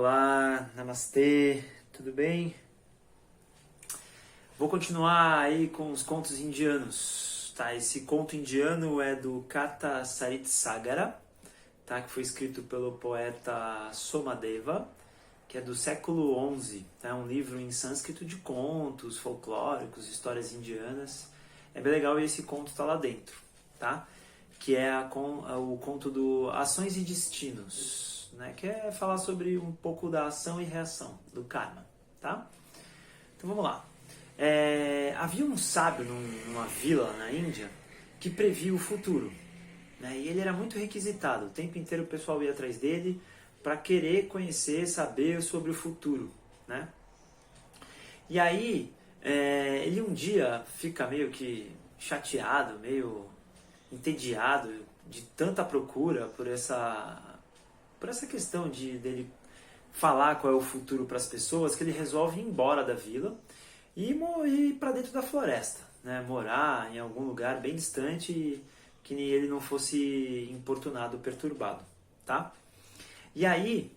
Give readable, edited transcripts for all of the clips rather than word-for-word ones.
Olá, namastê, tudo bem? Vou continuar aí com os contos indianos, tá? Esse conto indiano é do Katha Saritsagara, tá? Que foi escrito pelo poeta Somadeva, que é do século XI, tá? É um livro em sânscrito de contos folclóricos, histórias indianas. É bem legal e esse conto tá lá dentro, tá? Que é o conto do Ações e Destinos, né? Que é falar sobre um pouco da ação e reação, do karma, tá? Então vamos lá. Havia um sábio numa vila na Índia que previa o futuro, né? E ele era muito requisitado, o tempo inteiro o pessoal ia atrás dele para querer conhecer, saber sobre o futuro, né? E aí, ele um dia fica meio que chateado, meio entediado de tanta procura por essa questão dele falar qual é o futuro para as pessoas, que ele resolve ir embora da vila e ir para dentro da floresta, né? Morar em algum lugar bem distante que ele não fosse importunado, perturbado, tá? E aí,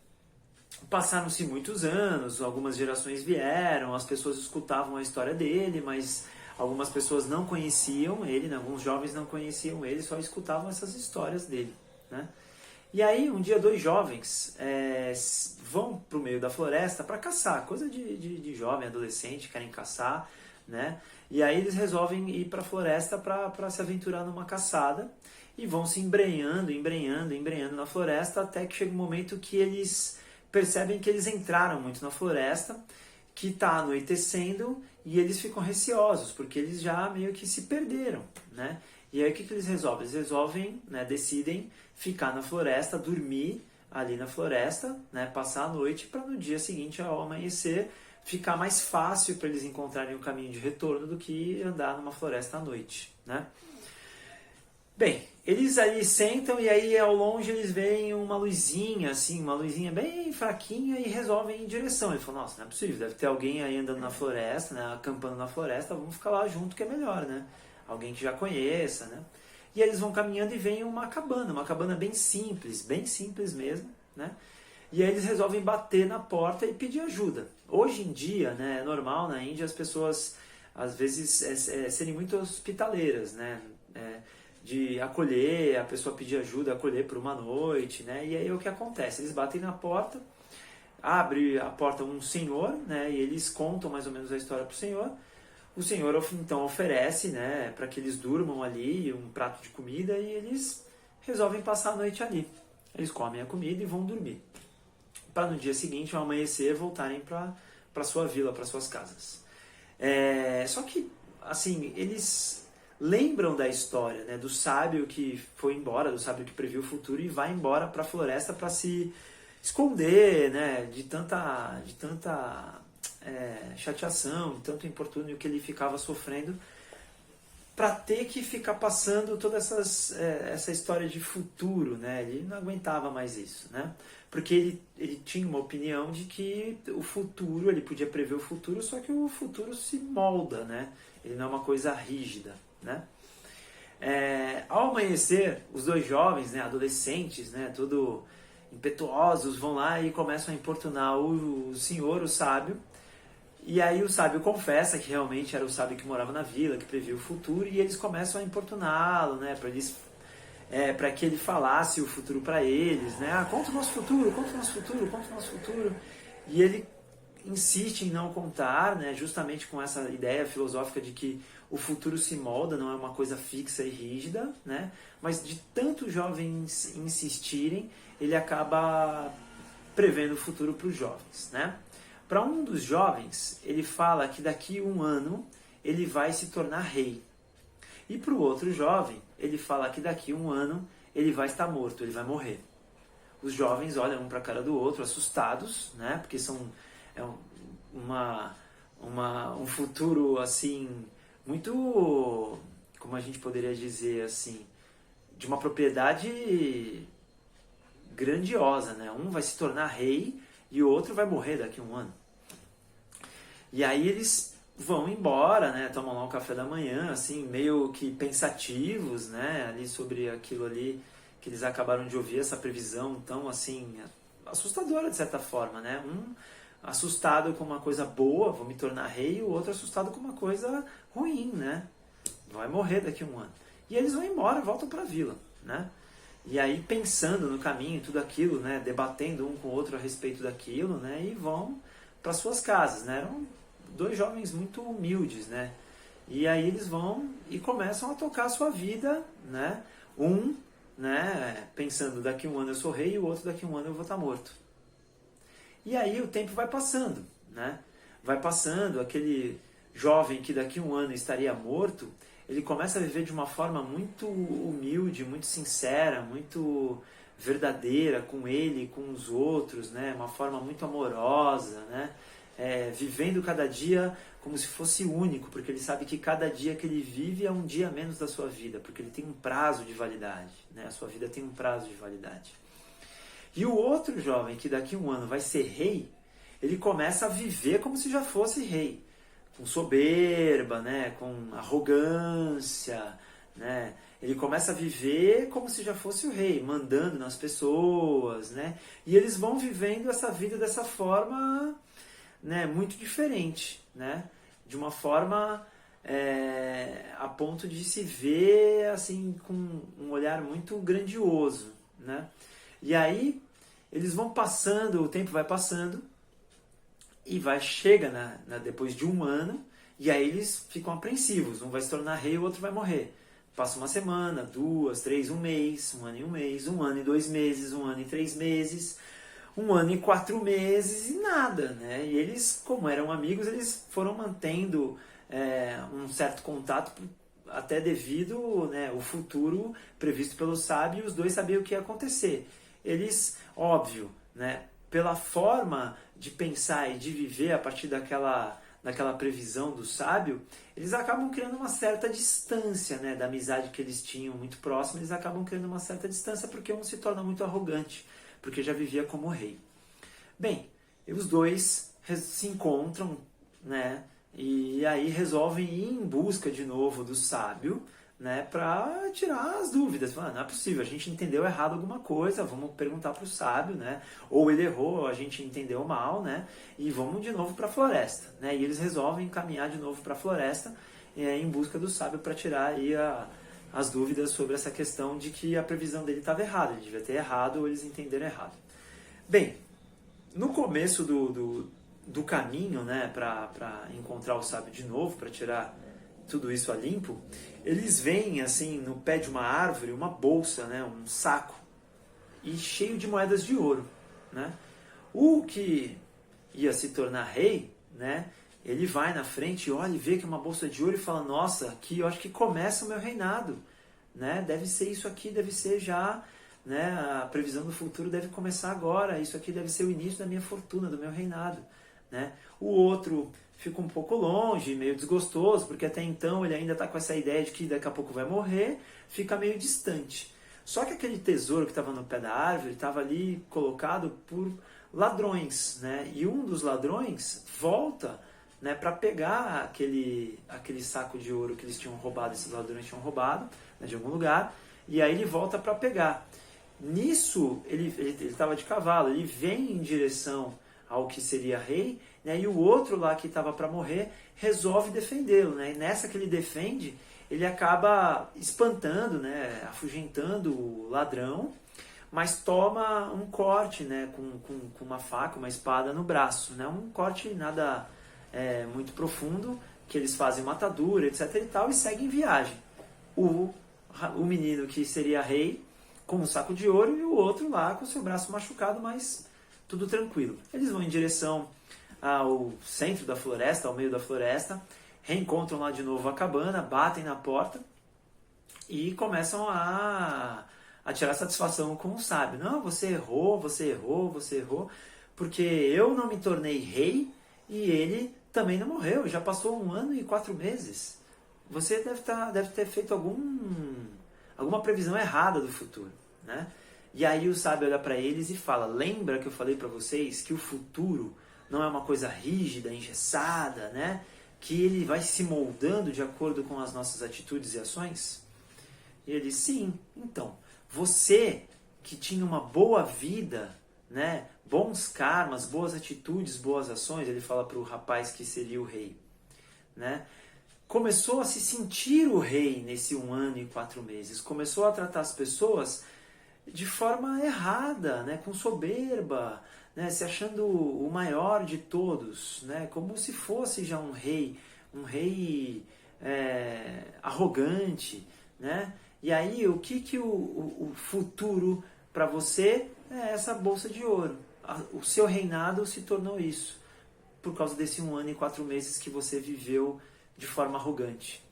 passaram-se muitos anos, algumas gerações vieram, as pessoas escutavam a história dele, mas algumas pessoas não conheciam ele, né? Alguns jovens não conheciam ele, só escutavam essas histórias dele, né? E aí, um dia, dois jovens vão para o meio da floresta para caçar, coisa de jovem, adolescente, querem caçar, né? E aí eles resolvem ir para a floresta para se aventurar numa caçada e vão se embrenhando na floresta até que chega um momento que eles percebem que eles entraram muito na floresta, que está anoitecendo e eles ficam receosos, porque eles já meio que se perderam, né? E aí o que eles resolvem? Eles resolvem, né, decidem ficar na floresta, dormir ali na floresta, né, passar a noite para no dia seguinte, ao amanhecer, ficar mais fácil para eles encontrarem o caminho de retorno do que andar numa floresta à noite, né? Bem, eles ali sentam e aí ao longe eles veem uma luzinha, assim, uma luzinha bem fraquinha e resolvem ir em direção. Eles falam, nossa, não é possível, deve ter alguém aí andando na floresta, né, acampando na floresta, vamos ficar lá junto que é melhor, né? Alguém que já conheça, né? E eles vão caminhando e veem uma cabana bem simples mesmo, né? E aí eles resolvem bater na porta e pedir ajuda. Hoje em dia, né, é normal na Índia as pessoas, às vezes, serem muito hospitaleiras, né? De acolher, a pessoa pedir ajuda, acolher por uma noite, né? E aí o que acontece? Eles batem na porta, abre a porta um senhor, né? E eles contam mais ou menos a história para o senhor. O senhor então oferece, né, para que eles durmam ali um prato de comida e eles resolvem passar a noite ali. Eles comem a comida e vão dormir, para no dia seguinte, ao amanhecer, voltarem para sua vila, para suas casas. Só que, assim, eles lembram da história, né, do sábio que foi embora, do sábio que previu o futuro e vai embora para a floresta para se esconder, né, de tanta chateação, de tanto importúnio que ele ficava sofrendo, para ter que ficar passando toda essa história de futuro, né? Ele não aguentava mais isso, né? Porque ele tinha uma opinião de que o futuro, ele podia prever o futuro, só que o futuro se molda, né? Ele não é uma coisa rígida, né? Ao amanhecer, os dois jovens, né, adolescentes, né, tudo impetuosos, vão lá e começam a importunar o senhor, o sábio. E aí o sábio confessa que realmente era o sábio que morava na vila, que previa o futuro, e eles começam a importuná-lo, né, para que ele falasse o futuro para eles, né? Conta o nosso futuro, conta o nosso futuro, conta o nosso futuro. E ele insiste em não contar, né, justamente com essa ideia filosófica de que o futuro se molda, não é uma coisa fixa e rígida, né? Mas de tantos jovens insistirem, ele acaba prevendo o futuro para os jovens, né? Para um dos jovens, ele fala que daqui a um ano ele vai se tornar rei. E para o outro jovem, ele fala que daqui a um ano ele vai estar morto, ele vai morrer. Os jovens olham um para a cara do outro, assustados, né? Porque um futuro assim muito, como a gente poderia dizer assim, de uma propriedade grandiosa, né? Um vai se tornar rei e o outro vai morrer daqui a um ano. E aí eles vão embora, né? Tomam lá um café da manhã, assim, meio que pensativos, né? Ali sobre aquilo ali que eles acabaram de ouvir, essa previsão tão, assim, assustadora de certa forma, né? Um assustado com uma coisa boa, vou me tornar rei, e o outro assustado com uma coisa ruim, né? Vai morrer daqui a um ano. E eles vão embora, voltam para a vila, né? E aí pensando no caminho, tudo aquilo, né? Debatendo um com o outro a respeito daquilo, né? E vão para suas casas, né? Eram dois jovens muito humildes, né? E aí eles vão e começam a tocar a sua vida, né? Um, né? Pensando, daqui a um ano eu sou rei, e o outro, daqui a um ano eu vou estar morto. E aí o tempo vai passando, né? Vai passando, aquele jovem que daqui a um ano estaria morto, ele começa a viver de uma forma muito humilde, muito sincera, muito verdadeira com ele, com os outros, né? Uma forma muito amorosa, né? Vivendo cada dia como se fosse único, porque ele sabe que cada dia que ele vive é um dia a menos da sua vida, porque ele tem um prazo de validade, né? A sua vida tem um prazo de validade. E o outro jovem que daqui a um ano vai ser rei, ele começa a viver como se já fosse rei, com soberba, né? Com arrogância, né? Ele começa a viver como se já fosse o rei, mandando nas pessoas, né? E eles vão vivendo essa vida dessa forma, né, muito diferente, né? De uma forma a ponto de se ver assim com um olhar muito grandioso, né? E aí eles vão passando, o tempo vai passando e chega depois de um ano, e aí eles ficam apreensivos, um vai se tornar rei, o outro vai morrer. Passa uma semana, 2, 3, um mês, um ano e um mês, um ano e 2 meses, um ano e 3 meses, um ano e 4 meses e nada, né? E eles, como eram amigos, eles foram mantendo um certo contato, até devido, né, o futuro previsto pelo sábio, e os dois sabiam o que ia acontecer. Eles, óbvio, né, pela forma de pensar e de viver a partir daquela previsão do sábio, eles acabam criando uma certa distância, né, da amizade que eles tinham muito próxima, eles acabam criando uma certa distância porque um se torna muito arrogante, porque já vivia como rei. Bem, os dois se encontram, né, e aí resolvem ir em busca de novo do sábio, né, para tirar as dúvidas. Não é possível, a gente entendeu errado alguma coisa, vamos perguntar para o sábio, né? Ou ele errou, ou a gente entendeu mal, né? E vamos de novo para a floresta, né? E eles resolvem caminhar de novo para a floresta em busca do sábio para tirar aí as dúvidas sobre essa questão de que a previsão dele estava errada, ele devia ter errado ou eles entenderam errado. Bem, no começo do caminho, né, para encontrar o sábio de novo, para tirar tudo isso a limpo, eles veem assim no pé de uma árvore uma bolsa, né, um saco, e cheio de moedas de ouro, né? O que ia se tornar rei, né, ele vai na frente e olha e vê que é uma bolsa de ouro e fala: nossa, aqui eu acho que começa o meu reinado, né? Deve ser isso aqui, deve ser já, né, a previsão do futuro deve começar agora, isso aqui deve ser o início da minha fortuna, do meu reinado, né? O outro fica um pouco longe, meio desgostoso, porque até então ele ainda está com essa ideia de que daqui a pouco vai morrer, fica meio distante. Só que aquele tesouro que estava no pé da árvore estava ali colocado por ladrões, né? E um dos ladrões volta, né, para pegar aquele saco de ouro que eles tinham roubado, esses ladrões tinham roubado, né, de algum lugar, e aí ele volta para pegar. Nisso, ele estava de cavalo, ele vem em direção ao que seria rei, né, e o outro lá que estava para morrer resolve defendê-lo, né, e nessa que ele defende, ele acaba espantando, né, afugentando o ladrão, mas toma um corte, né, com uma faca, uma espada no braço, né, um corte nada muito profundo, que eles fazem matadura, etc. e tal, e seguem viagem. O menino que seria rei com um saco de ouro e o outro lá com seu braço machucado, mas tudo tranquilo. Eles vão em direção ao centro da floresta, ao meio da floresta, reencontram lá de novo a cabana, batem na porta e começam a tirar satisfação com o sábio. Não, você errou, porque eu não me tornei rei e ele também não morreu, já passou 1 ano e 4 meses. Você deve ter feito alguma previsão errada do futuro, né? E aí o sábio olha para eles e fala: lembra que eu falei para vocês que o futuro não é uma coisa rígida, engessada, né? Que ele vai se moldando de acordo com as nossas atitudes e ações? E ele: sim, então, você que tinha uma boa vida, né, bons karmas, boas atitudes, boas ações, ele fala para o rapaz que seria o rei, né? Começou a se sentir o rei nesse 1 ano e 4 meses, começou a tratar as pessoas de forma errada, né? Com soberba, né? Se achando o maior de todos, né? Como se fosse já um rei arrogante, né? E aí, o que o futuro para você é essa bolsa de ouro. O seu reinado se tornou isso, por causa desse 1 ano e 4 meses que você viveu de forma arrogante.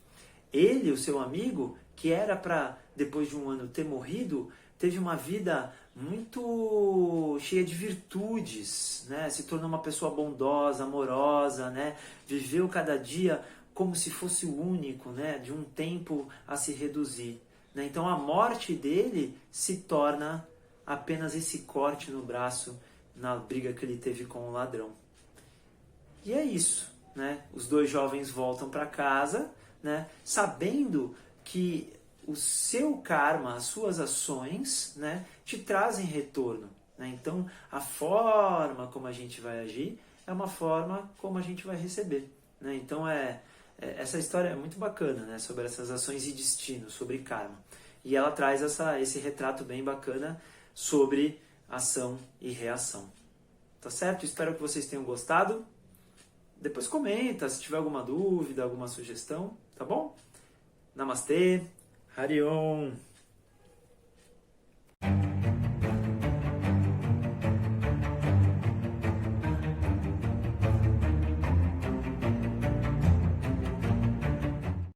Ele, o seu amigo, que era para, depois de 1 ano, ter morrido, teve uma vida muito cheia de virtudes, né? Se tornou uma pessoa bondosa, amorosa, né? Viveu cada dia como se fosse o único, né? De um tempo a se reduzir, né? Então a morte dele se torna apenas esse corte no braço na briga que ele teve com o ladrão. E é isso, né? Os dois jovens voltam para casa, né? Sabendo que o seu karma, as suas ações, né, te trazem retorno, né? Então, a forma como a gente vai agir é uma forma como a gente vai receber, né? Então, essa história é muito bacana, né, sobre essas ações e destino, sobre karma. E ela traz esse retrato bem bacana sobre ação e reação. Tá certo? Espero que vocês tenham gostado. Depois comenta se tiver alguma dúvida, alguma sugestão, tá bom? Namastê, Hariom.